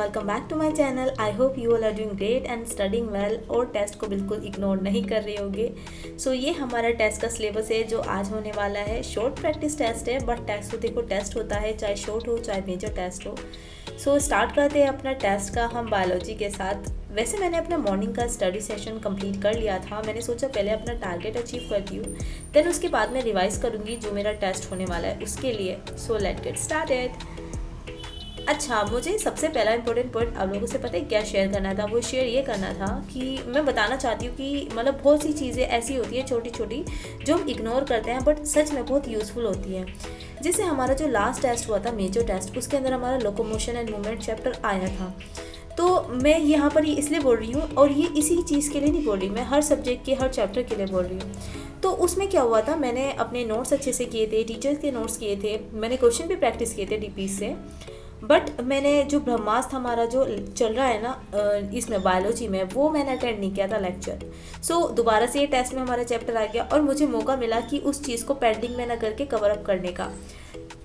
Welcome back to my channel. I hope you all are doing great and studying well और test को बिल्कुल ignore नहीं कर रहे होंगे। सो ये हमारा टेस्ट का सिलेबस है जो आज होने वाला है। शॉर्ट प्रैक्टिस टेस्ट है, बट टेस्ट तो देखो टेस्ट होता है, चाहे शॉर्ट हो चाहे मेजर टेस्ट हो। सो स्टार्ट करते हैं अपना टेस्ट का हम बायोलॉजी के साथ। वैसे मैंने अपना मॉर्निंग का स्टडी सेशन कंप्लीट कर लिया था। मैंने सोचा पहले अपना टारगेट अचीव करती हूँ, देन उसके बाद मैं रिवाइज करूँगी जो मेरा टेस्ट होने वाला है उसके लिए। So let's get started. अच्छा, मुझे सबसे पहला इंपॉर्टेंट पॉइंट आप लोगों से पता है क्या शेयर करना था। वो शेयर ये करना था कि मैं बताना चाहती हूँ कि मतलब बहुत सी चीज़ें ऐसी होती है छोटी छोटी जो हम इग्नोर करते हैं बट सच में बहुत यूज़फुल होती है। जैसे हमारा जो लास्ट टेस्ट हुआ था मेजर टेस्ट, उसके अंदर हमारा लोकोमोशन एंड मूवमेंट चैप्टर आया था। तो मैं यहाँ पर ये इसलिए बोल रही हूँ, और ये इसी चीज़ के लिए नहीं बोल रही, मैं हर सब्जेक्ट के हर चैप्टर के लिए बोल रही हूँ। तो उसमें क्या हुआ था, मैंने अपने नोट्स अच्छे से किए थे, टीचर्स के नोट्स किए थे, मैंने क्वेश्चन भी प्रैक्टिस किए थे डीपी से। बट मैंने जो ब्रह्मास्त्र हमारा जो चल रहा है ना इसमें बायोलॉजी में, वो मैंने अटेंड नहीं किया था लेक्चर। सो दोबारा से ये टेस्ट में हमारा चैप्टर आ गया और मुझे मौका मिला कि उस चीज़ को पेंडिंग में ना करके कवर अप करने का।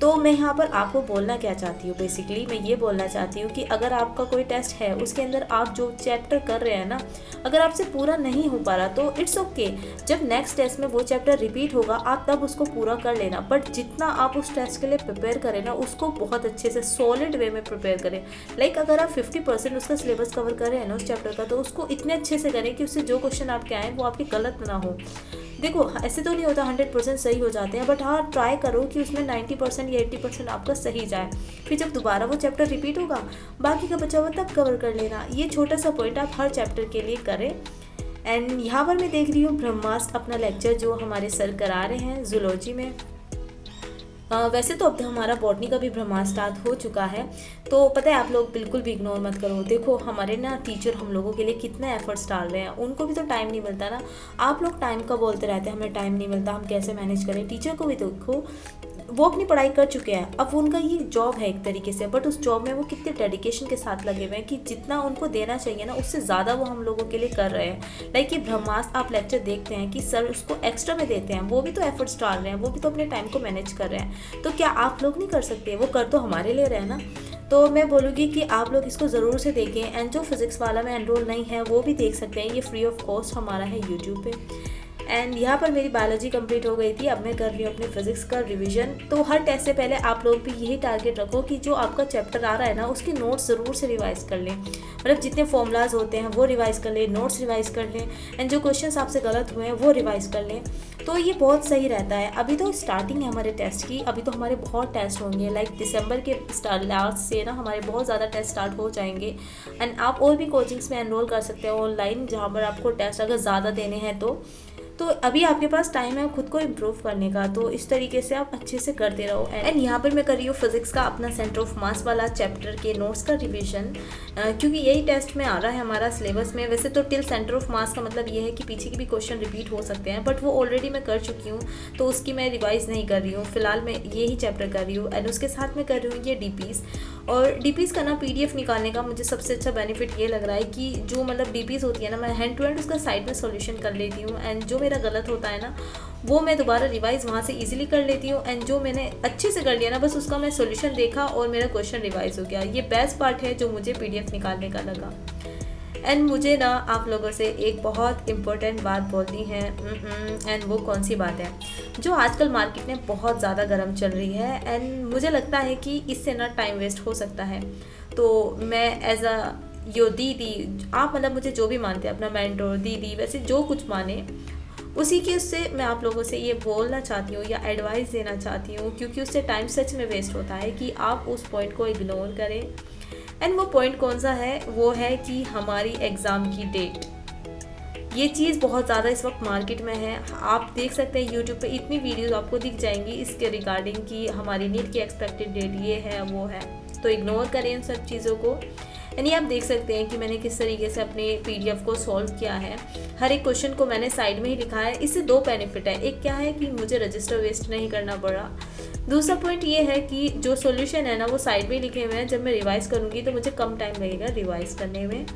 तो मैं यहाँ पर आपको बोलना क्या चाहती हूँ, बेसिकली मैं ये बोलना चाहती हूँ कि अगर आपका कोई टेस्ट है उसके अंदर आप जो चैप्टर कर रहे हैं ना, अगर आपसे पूरा नहीं हो पा रहा तो इट्स ओके। जब नेक्स्ट टेस्ट में वो चैप्टर रिपीट होगा आप तब उसको पूरा कर लेना। बट जितना आप उस टेस्ट के लिए प्रिपेयर करें ना, उसको बहुत अच्छे से सॉलिड वे में प्रिपेयर करें। लाइक अगर आप 50% उसका सिलेबस कवर कर रहे हैं ना उस चैप्टर का, तो उसको इतने अच्छे से करें कि उससे जो क्वेश्चन आपके आए वो आपके गलत ना हो। देखो ऐसे तो नहीं होता 100% सही हो जाते हैं, बट हाँ ट्राई करो कि उसमें 90% या 80% आपका सही जाए। फिर जब दोबारा वो चैप्टर रिपीट होगा बाकी का बचा हुआ तब कवर कर लेना। ये छोटा सा पॉइंट आप हर चैप्टर के लिए करें। एंड यहाँ पर मैं देख रही हूँ ब्रह्मास्त्र अपना लेक्चर जो हमारे सर करा रहे हैं जूलॉजी में। वैसे तो अब हमारा बॉटनी का भी ब्रह्मास्त्र स्टार्ट हो चुका है, तो पता है आप लोग बिल्कुल भी इग्नोर मत करो। देखो हमारे ना टीचर हम लोगों के लिए कितने एफर्ट्स डाल रहे हैं, उनको भी तो टाइम नहीं मिलता ना। आप लोग टाइम का बोलते रहते हैं हमें टाइम नहीं मिलता, हम कैसे मैनेज करें। टीचर को भी देखो, वो अपनी पढ़ाई कर चुके हैं, अब उनका ये जॉब है एक तरीके से, बट उस जॉब में वो कितने डेडिकेशन के साथ लगे हुए हैं कि जितना उनको देना चाहिए ना उससे ज़्यादा वो हम लोगों के लिए कर रहे हैं। लाइक ये ब्रह्मास्त्र आप लेक्चर देखते हैं कि सर उसको एक्स्ट्रा में देते हैं, वो भी तो एफर्ट्स डाल रहे हैं, वो भी तो अपने टाइम को मैनेज कर रहे हैं। तो क्या आप लोग नहीं कर सकते? वो कर तो हमारे लिए रहे ना। तो मैं बोलूँगी कि आप लोग इसको ज़रूर से देखें। एंड जो फिज़िक्स वाला में एनरोल नहीं है वो भी देख सकते हैं, ये फ्री ऑफ कॉस्ट हमारा है यूट्यूब पे। एंड यहाँ पर मेरी बायोलॉजी कंप्लीट हो गई थी, अब मैं कर रही हूँ अपने फिजिक्स का रिवीजन। तो हर टेस्ट से पहले आप लोग भी यही टारगेट रखो कि जो आपका चैप्टर आ रहा है ना उसके नोट्स ज़रूर से रिवाइज कर लें। मतलब जितने फॉर्मूलाज होते हैं वो रिवाइज कर लें, नोट्स रिवाइज कर लें, एंड जो क्वेश्चंस आपसे गलत हुए हैं वो रिवाइज कर लें। तो ये बहुत सही रहता है। अभी तो स्टार्टिंग है हमारे टेस्ट की, अभी तो हमारे बहुत टेस्ट होंगे। लाइक दिसंबर के लास्ट से ना हमारे बहुत ज़्यादा टेस्ट स्टार्ट हो जाएंगे। एंड आप और भी कोचिंग्स में एनरोल कर सकते हो ऑनलाइन, जहाँ पर आपको टेस्ट अगर ज़्यादा देने हैं तो अभी आपके पास टाइम है खुद को इम्प्रूव करने का। तो इस तरीके से आप अच्छे से करते रहो। एंड यहाँ पर मैं कर रही हूँ फिजिक्स का अपना सेंटर ऑफ मास वाला चैप्टर के नोट्स का रिवीजन, क्योंकि यही टेस्ट में आ रहा है हमारा सिलेबस में। वैसे तो टिल सेंटर ऑफ मास का मतलब ये है कि पीछे के भी क्वेश्चन रिपीट हो सकते हैं, बट वो ऑलरेडी मैं कर चुकी हूँ तो उसकी मैं रिवाइज नहीं कर रही हूँ। फिलहाल मैं यही चैप्टर कर रही हूँ। एंड उसके साथ मैं कर रही हूँ ये डीपीज़। और डीपीज़ का ना पीडीएफ निकालने का मुझे सबसे अच्छा बेनिफिट ये लग रहा है कि जो मतलब डीपीज़ होती है ना, मैं हैंड टू हैंड उसका साइड में सॉल्यूशन कर लेती हूँ। एंड जो मेरा गलत होता है ना वो मैं दोबारा रिवाइज वहाँ से इजीली कर लेती हूँ। एंड जो मैंने अच्छे से कर लिया ना, बस उसका मैं सॉल्यूशन देखा और मेरा क्वेश्चन रिवाइज हो गया। ये बेस्ट पार्ट है जो मुझे पीडीएफ निकालने का लगा। एंड मुझे ना आप लोगों से एक बहुत इम्पोर्टेंट बात बोलनी है। एंड वो कौन सी बात है, जो आजकल मार्केट में बहुत ज़्यादा गर्म चल रही है। एंड मुझे लगता है कि इससे ना टाइम वेस्ट हो सकता है। तो मैं एज अ यो दीदी, आप मतलब मुझे जो भी मानते हैं अपना मेंटोर दीदी, वैसे जो कुछ माने उसी के उससे मैं आप लोगों से ये बोलना चाहती हूँ या एडवाइस देना चाहती हूँ, क्योंकि उससे टाइम सच में वेस्ट होता है कि आप उस पॉइंट को इग्नोर करें। एंड वो पॉइंट कौन सा है, वो है कि हमारी एग्ज़ाम की डेट। ये चीज़ बहुत ज़्यादा इस वक्त मार्केट में है। आप देख सकते हैं यूट्यूब पे इतनी वीडियोस आपको दिख जाएंगी इसके रिगार्डिंग कि हमारी नीट की एक्सपेक्टेड डेट ये है वो है। तो इग्नोर करें इन सब चीज़ों को। यानी आप देख सकते हैं कि मैंने किस तरीके से अपने पीडीएफ को सॉल्व किया है। हर एक क्वेश्चन को मैंने साइड में ही लिखा है। इससे दो बेनिफिट है, एक क्या है कि मुझे रजिस्टर वेस्ट नहीं करना पड़ा। दूसरा पॉइंट ये है कि जो सॉल्यूशन है ना वो साइड में लिखे हुए हैं, जब मैं रिवाइज करूँगी तो मुझे कम टाइम लगेगा रिवाइज करने में।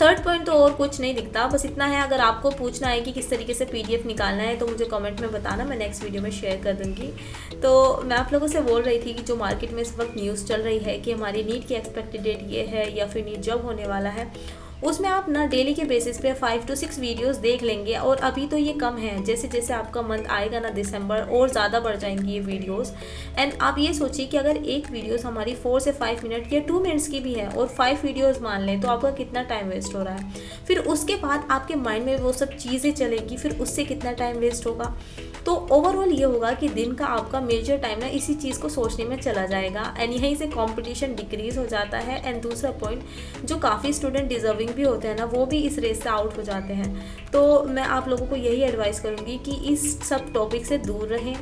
थर्ड पॉइंट तो और कुछ नहीं दिखता, बस इतना है। अगर आपको पूछना है कि किस तरीके से PDF निकालना है तो मुझे कमेंट में बताना, मैं नेक्स्ट वीडियो में शेयर कर दूँगी। तो मैं आप लोगों से बोल रही थी कि जो मार्केट में इस वक्त न्यूज़ चल रही है कि हमारी नीट की एक्सपेक्टेड डेट ये है या फिर नीट जब होने वाला है, उसमें आप ना डेली के बेसिस पे 5 to 6 वीडियोस देख लेंगे। और अभी तो ये कम है, जैसे जैसे आपका मंथ आएगा ना दिसंबर, और ज़्यादा बढ़ जाएंगी ये वीडियोस। एंड आप ये सोचिए कि अगर एक वीडियोस हमारी 4 से 5 मिनट या 2 मिनट्स की भी है और 5 वीडियोस मान लें, तो आपका कितना टाइम वेस्ट हो रहा है। फिर उसके बाद आपके माइंड में वो सब चीज़ें चलेगी, फिर उससे कितना टाइम वेस्ट होगा। तो ओवरऑल ये होगा कि दिन का आपका मेजर टाइम ना इसी चीज़ को सोचने में चला जाएगा, एंड यहीं से कंपटीशन डिक्रीज हो जाता है। एंड दूसरा पॉइंट, जो काफ़ी स्टूडेंट डिजर्विंग भी होते हैं ना, वो भी इस रेस से आउट हो जाते हैं। तो मैं आप लोगों को यही एडवाइस करूँगी कि इस सब टॉपिक से दूर रहें,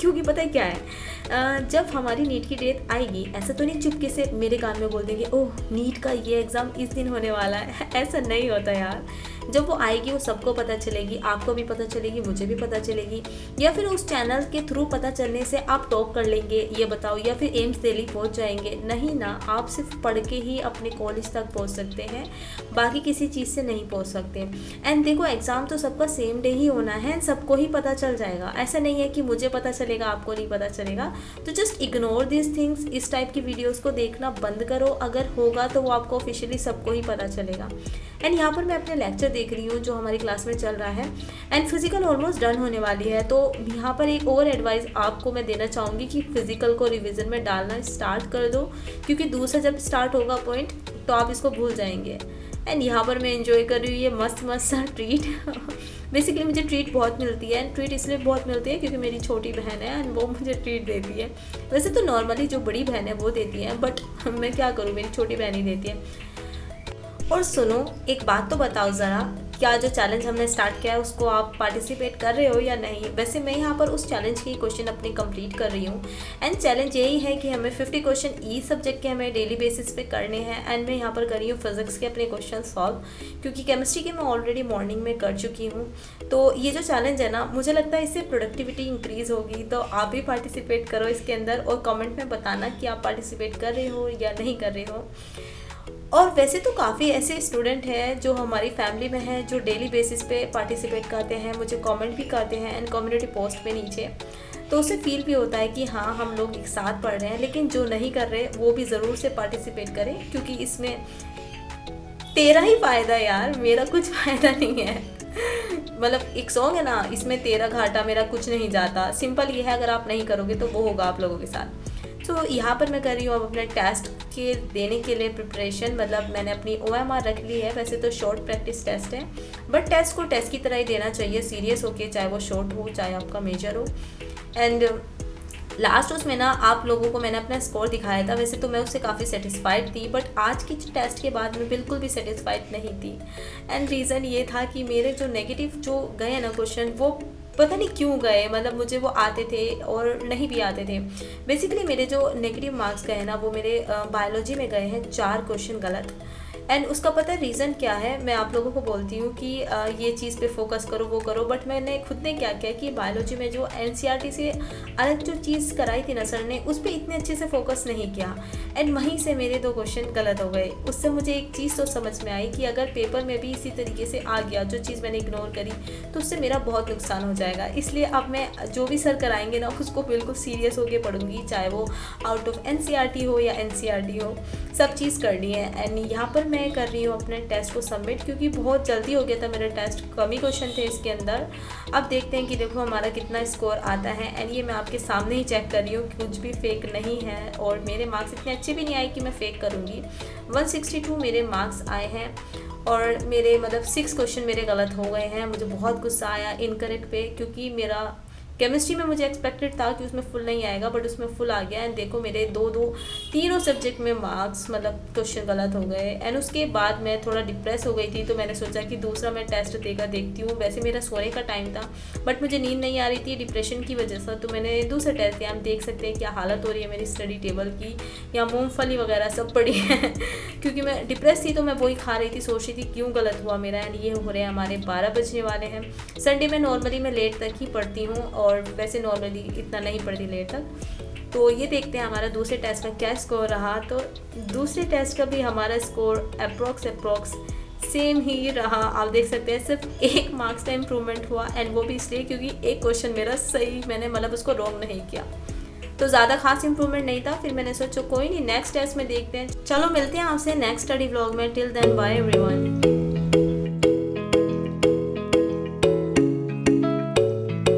क्योंकि पता है क्या है, जब हमारी नीट की डेट आएगी, ऐसा तो नहीं चुपके से मेरे कान में बोल देंगे ओह नीट का ये एग्ज़ाम इस दिन होने वाला है। ऐसा नहीं होता यार। जब वो आएगी वो सबको पता चलेगी, आपको भी पता चलेगी, मुझे भी पता चलेगी, या फिर उस चैनल के थ्रू पता चलने से आप टॉप कर लेंगे, ये बताओ, या फिर एम्स दिल्ली पहुंच जाएंगे। नहीं ना, आप सिर्फ पढ़ के ही अपने कॉलेज तक पहुंच सकते हैं, बाकी किसी चीज़ से नहीं पहुंच सकते। एंड देखो, एग्ज़ाम तो सबका सेम डे ही होना है, सबको ही पता चल जाएगा। ऐसा नहीं है कि मुझे पता चलेगा आपको नहीं पता चलेगा। तो जस्ट इग्नोर दिस थिंग्स, इस टाइप की वीडियोज़ को देखना बंद करो। अगर होगा तो वो आपको ऑफिशियली सबको ही पता चलेगा। एंड यहाँ पर मैं अपने लेक्चर देख रही हूँ जो हमारी क्लास में चल रहा है, एंड फिजिकल ऑलमोस्ट डन होने वाली है। तो यहाँ पर एक और एडवाइस आपको मैं देना चाहूँगी कि फिजिकल को रिवीजन में डालना स्टार्ट कर दो, क्योंकि दूसरा जब स्टार्ट होगा पॉइंट तो आप इसको भूल जाएंगे। एंड यहाँ पर मैं एंजॉय कर रही हूँ ये मस्त मस्त सा ट्रीट। बेसिकली मुझे ट्रीट बहुत मिलती है, एंड ट्रीट इसलिए बहुत मिलती है क्योंकि मेरी छोटी बहन है एंड वो मुझे ट्रीट देती है। वैसे तो नॉर्मली जो बड़ी बहन है वो देती है, बट मैं क्या करूँ, मेरी छोटी बहन ही देती है। और सुनो, एक बात तो बताओ ज़रा, क्या जो चैलेंज हमने स्टार्ट किया है उसको आप पार्टिसिपेट कर रहे हो या नहीं। वैसे मैं यहाँ पर उस चैलेंज के क्वेश्चन अपने कंप्लीट कर रही हूँ, एंड चैलेंज यही है कि हमें 50 क्वेश्चन ई सब्जेक्ट के हमें डेली बेसिस पे करने हैं। एंड मैं यहाँ पर कर रही हूँ फिजिक्स के अपने क्वेश्चन सॉल्व, क्योंकि केमिस्ट्री के मैं ऑलरेडी मॉर्निंग में कर चुकी हूँ। तो ये जो चैलेंज है ना, मुझे लगता है इससे प्रोडक्टिविटी इंक्रीज़ होगी। तो आप भी पार्टिसिपेट करो इसके अंदर, और कमेंट में बताना कि आप पार्टिसिपेट कर रहे हो या नहीं कर रहे हो। और वैसे तो काफ़ी ऐसे स्टूडेंट हैं जो हमारी फैमिली में हैं जो डेली बेसिस पे पार्टिसिपेट करते हैं, मुझे कमेंट भी करते हैं एंड कम्युनिटी पोस्ट पे नीचे। तो उससे फील भी होता है कि हाँ, हम लोग एक साथ पढ़ रहे हैं। लेकिन जो नहीं कर रहे वो भी ज़रूर से पार्टिसिपेट करें, क्योंकि इसमें तेरा ही फ़ायदा है यार, मेरा कुछ फ़ायदा नहीं है। मतलब एक सॉन्ग है ना, इसमें तेरा घाटा मेरा कुछ नहीं जाता। सिंपल ये है, अगर आप नहीं करोगे तो वो होगा आप लोगों के साथ। तो यहाँ पर मैं कर रही हूँ अब अपने टेस्ट के देने के लिए प्रिपरेशन। मतलब मैंने अपनी OMR रख ली है। वैसे तो शॉर्ट प्रैक्टिस टेस्ट है, बट टेस्ट को टेस्ट की तरह ही देना चाहिए, सीरियस होके, चाहे वो शॉर्ट हो चाहे आपका मेजर हो। एंड लास्ट उसमें ना आप लोगों को मैंने अपना स्कोर दिखाया था। वैसे तो मैं उससे काफ़ी सेटिस्फाइड थी, बट आज की टेस्ट के बाद मैं बिल्कुल भी सेटिस्फाइड नहीं थी। एंड रीज़न ये था कि मेरे जो नेगेटिव जो गए ना क्वेश्चन, वो पता नहीं क्यों गए। मतलब मुझे वो आते थे और नहीं भी आते थे। बेसिकली मेरे जो नेगेटिव मार्क्स गए ना, वो मेरे बायोलॉजी में गए हैं 4 क्वेश्चन गलत। एंड उसका पता है रीज़न क्या है, मैं आप लोगों को बोलती हूँ कि ये चीज़ पे फोकस करो, वो करो। बट मैंने खुद ने क्या किया कि बायोलॉजी में जो NCERT से अलग जो चीज़ कराई थी ना सर ने, उस पर इतने अच्छे से फोकस नहीं किया, एंड वहीं से मेरे 2 क्वेश्चन गलत हो गए। उससे मुझे एक चीज़ तो समझ में आई कि अगर पेपर में भी इसी तरीके से आ गया, जो चीज़ मैंने इग्नोर करी, तो उससे मेरा बहुत नुकसान हो जाएगा। इसलिए अब मैं जो भी सर कराएंगे ना, उसको बिल्कुल सीरियस होकर पढ़ूंगी, चाहे वो आउट ऑफ NCERT हो या NCERT हो, सब चीज़ करनी है। एंड यहाँ पर मैं कर रही हूँ अपने टेस्ट को सबमिट, क्योंकि बहुत जल्दी हो गया था मेरा टेस्ट, कम ही क्वेश्चन थे इसके अंदर। अब देखते हैं कि देखो हमारा कितना स्कोर आता है। एंड ये मैं आपके सामने ही चेक कर रही हूँ, कुछ भी फेक नहीं है, और मेरे मार्क्स इतने अच्छे भी नहीं आए कि मैं फेक करूँगी। 162 मेरे मार्क्स आए हैं, और मेरे मतलब 6 क्वेश्चन मेरे गलत हो गए हैं। मुझे बहुत गुस्सा आया इनकरेक्ट पे, क्योंकि मेरा केमिस्ट्री में मुझे एक्सपेक्टेड था कि उसमें फुल नहीं आएगा, बट उसमें फुल आ गया। एंड देखो मेरे तीनों सब्जेक्ट में मार्क्स मतलब क्वेश्चन गलत हो गए। एंड उसके बाद मैं थोड़ा डिप्रेस हो गई थी, तो मैंने सोचा कि दूसरा मैं टेस्ट देखती हूँ। वैसे मेरा सोने का टाइम था, बट मुझे नींद नहीं आ रही थी डिप्रेशन की वजह से, तो मैंने दूसरा टेस्ट दिया। हम देख सकते हैं क्या हालत हो रही है मेरी स्टडी टेबल की, या मूँगफली वगैरह सब पड़ी है। क्योंकि मैं डिप्रेस थी तो मैं वही खा रही थी, सोच रही थी क्यों गलत हुआ मेरा। एंड ये हो रहे हैं हमारे 12 बजने वाले हैं। संडे में नॉर्मली मैं लेट तक ही पढ़ती हूँ, और वैसे नॉर्मली इतना नहीं पढ़ती लेट तक। तो ये देखते हैं हमारा दूसरे टेस्ट में क्या स्कोर रहा। तो दूसरे टेस्ट का भी हमारा स्कोर अप्रोक्स सेम ही रहा। आप देख सकते हैं सिर्फ 1 मार्क्स का इम्प्रूवमेंट हुआ, एंड वो भी इसलिए क्योंकि एक क्वेश्चन मेरा सही, मैंने मतलब उसको रॉन्ग नहीं किया। तो ज़्यादा खास इम्प्रूवमेंट नहीं था। फिर मैंने सोचा कोई नहीं, नेक्स्ट टेस्ट में देखते हैं। चलो मिलते हैं आपसे नेक्स्ट स्टडी व्लॉग में। Till then bye everyone.